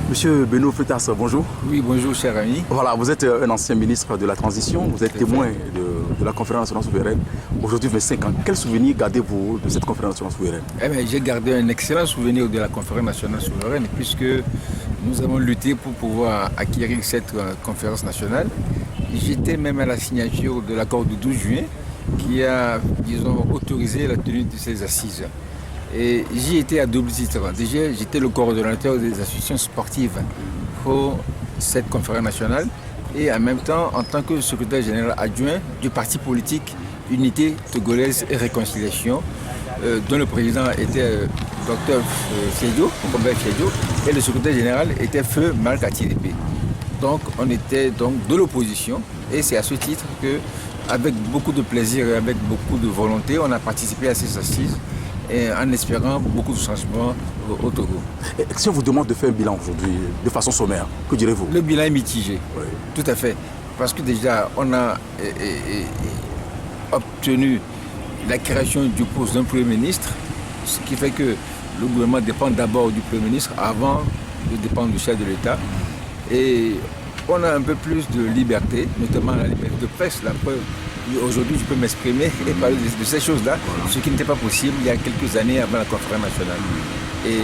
Monsieur Beno Freitas, bonjour. Oui, bonjour cher ami. Voilà, vous êtes un ancien ministre de la Transition, vous êtes témoin de la conférence nationale souveraine. Aujourd'hui, 25 ans. Quel souvenir gardez-vous de cette conférence nationale souveraine? J'ai gardé un excellent souvenir de la conférence nationale souveraine puisque nous avons lutté pour pouvoir acquérir cette conférence nationale. J'étais même à la signature de l'accord du 12 juin qui a, disons, autorisé la tenue de ces assises. Et j'y étais à double titre. Déjà, j'étais le coordonnateur des associations sportives pour cette conférence nationale et en même temps en tant que secrétaire général adjoint du parti politique Unité Togolaise et Réconciliation, dont le président était Dr Robert Fiedjo, et le secrétaire général était Feu Marc Atiripé. Donc on était donc de l'opposition et c'est à ce titre que, avec beaucoup de plaisir et avec beaucoup de volonté, on a participé à ces assises, et en espérant beaucoup de changements au Togo. Et si on vous demande de faire un bilan aujourd'hui, de façon sommaire, que direz-vous? Le bilan est mitigé, oui. Tout à fait. Parce que déjà, on a obtenu la création du poste d'un Premier ministre, ce qui fait que le gouvernement dépend d'abord du Premier ministre avant de dépendre du chef de l'État. Et on a un peu plus de liberté, notamment la liberté de presse. La preuve, aujourd'hui, je peux m'exprimer et parler de ces choses-là, ce qui n'était pas possible il y a quelques années avant la conférence nationale. Et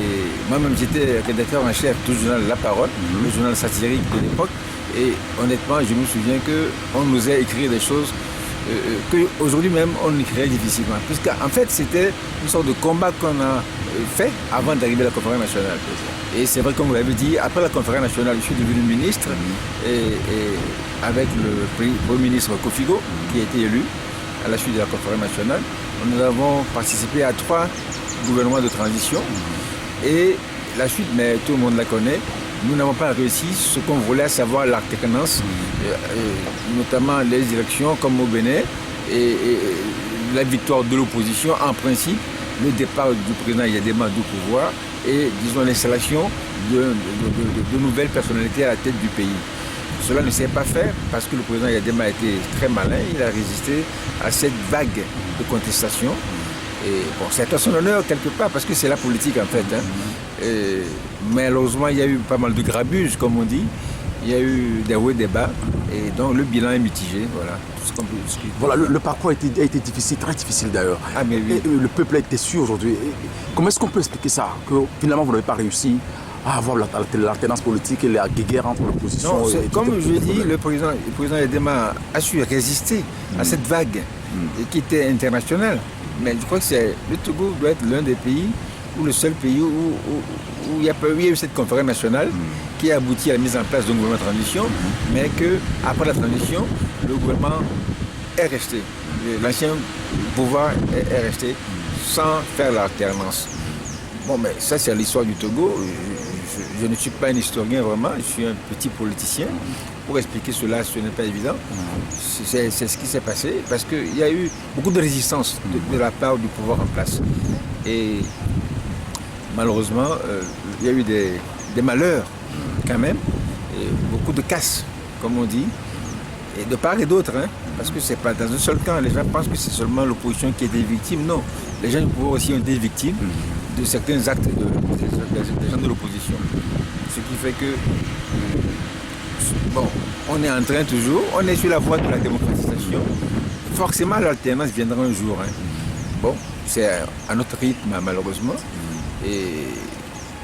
moi-même, j'étais rédacteur en chef du journal La Parole, le journal satirique de l'époque. Et honnêtement, je me souviens qu'on nous a écrit des choses qu'aujourd'hui même, on écrirait difficilement. Puisqu'en fait, c'était une sorte de combat qu'on a fait avant d'arriver à la conférence nationale. Et c'est vrai, comme vous l'avez dit, après la conférence nationale, je suis devenu ministre et avec le Premier ministre Kofigo, qui a été élu à la suite de la conférence nationale, nous avons participé à 3 gouvernements de transition. Et la suite, mais tout le monde la connaît, nous n'avons pas réussi ce qu'on voulait, à savoir l'alternance, notamment les élections comme au Bénin et la victoire de l'opposition, en principe, le départ du président Yadema du pouvoir et, disons, l'installation de nouvelles personnalités à la tête du pays. Cela ne s'est pas fait parce que le président Yadema a été très malin, il a résisté à cette vague de contestation. Et bon, c'est à son honneur quelque part parce que c'est la politique en fait. Et malheureusement, il y a eu pas mal de grabuges, comme on dit. Il y a eu des hauts et des bas. Et donc le bilan est mitigé. Voilà, tout ce qu'on peut discuter. Voilà, le parcours a été difficile, très difficile d'ailleurs. Ah, mais oui. Le peuple a été déçu aujourd'hui. Comment est-ce qu'on peut expliquer ça? Que finalement vous n'avez pas réussi à avoir l'alternance politique et la guerre entre l'opposition. Comme je dis, le président Yadema a su résister à cette vague qui était internationale. Mais je crois que le Togo doit être l'un des pays, ou le seul pays où il y a eu cette conférence nationale qui a abouti à la mise en place d'un gouvernement de transition, mais qu'après la transition, le gouvernement est resté. L'ancien pouvoir est resté sans faire l'alternance. Bon, mais ça, c'est l'histoire du Togo. Je ne suis pas un historien vraiment, je suis un petit politicien. Pour expliquer cela, ce n'est pas évident. C'est ce qui s'est passé parce qu'il y a eu beaucoup de résistance de la part du pouvoir en place. Et malheureusement, il y a eu des malheurs quand même, et beaucoup de casse, comme on dit, et de part et d'autre, parce que c'est pas dans un seul camp. Les gens pensent que c'est seulement l'opposition qui est des victimes. Non, les gens du pouvoir aussi ont été victimes de certains actes des gens de l'opposition. Ce qui fait que, bon, on est en train toujours, on est sur la voie de la démocratisation. Forcément, l'alternance viendra un jour. Bon, c'est à notre rythme, malheureusement. Et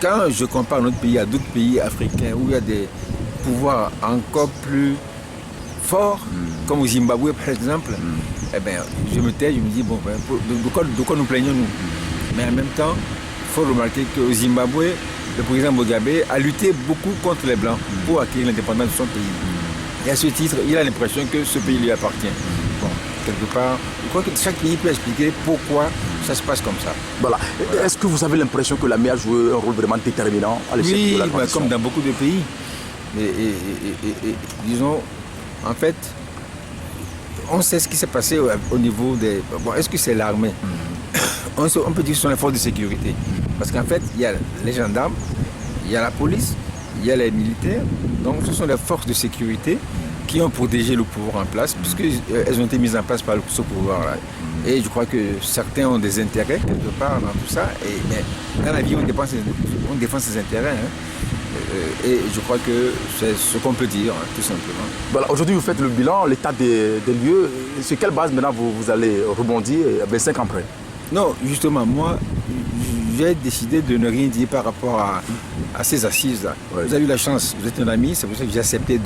quand je compare notre pays à d'autres pays africains où il y a des pouvoirs encore plus forts, comme au Zimbabwe par exemple, eh bien, je me tais, je me dis, bon, de quoi nous plaignons-nous? Mais en même temps, il faut remarquer qu'au Zimbabwe, le président Mugabe a lutté beaucoup contre les Blancs pour acquérir l'indépendance de son pays. Et à ce titre, il a l'impression que ce pays lui appartient. Bon, quelque part, je crois que chaque pays peut expliquer pourquoi ça se passe comme ça. Voilà. Est-ce que vous avez l'impression que l'AMI a joué un rôle vraiment déterminant à l'échec de la transition? Comme dans beaucoup de pays. Disons, en fait, on sait ce qui s'est passé au niveau des... Bon, est-ce que c'est l'armée? On peut dire que ce sont les forces de sécurité. Parce qu'en fait, il y a les gendarmes, il y a la police, il y a les militaires. Donc ce sont les forces de sécurité qui ont protégé le pouvoir en place, puisqu'elles ont été mises en place par ce pouvoir-là. Et je crois que certains ont des intérêts quelque part dans tout ça. Mais dans la vie, on défend ses intérêts. Et je crois que c'est ce qu'on peut dire, tout simplement. Voilà, aujourd'hui, vous faites le bilan, l'état des lieux. Sur quelle base maintenant vous allez rebondir 25 ans après? Non, justement, moi, j'ai décidé de ne rien dire par rapport à ces assises-là. Ouais. Vous avez eu la chance, vous êtes un ami, c'est pour ça que j'ai accepté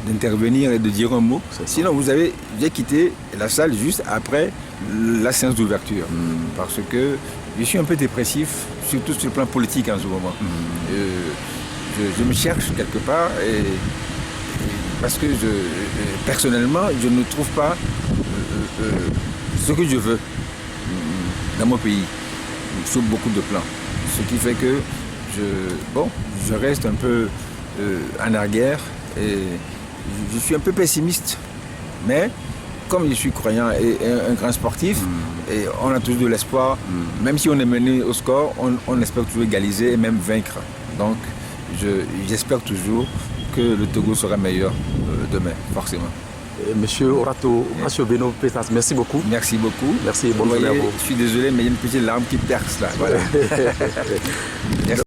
d'intervenir et de dire un mot. Sinon, j'ai quitté la salle juste après la séance d'ouverture. Parce que je suis un peu dépressif, surtout sur le plan politique en ce moment. Je me cherche quelque part parce que personnellement, je ne trouve pas ce que je veux dans mon pays, sur beaucoup de plans. Ce qui fait que je reste un peu en arrière et je suis un peu pessimiste. Mais comme je suis croyant et un grand sportif, et on a toujours de l'espoir, même si on est mené au score, on espère toujours égaliser et même vaincre. Donc j'espère toujours que le Togo sera meilleur demain, forcément. Monsieur Horato Beno Petas, merci beaucoup. Merci beaucoup. Merci, bonne journée à vous. Je suis désolé, mais il y a une petite larme qui perce là. Voilà. Merci.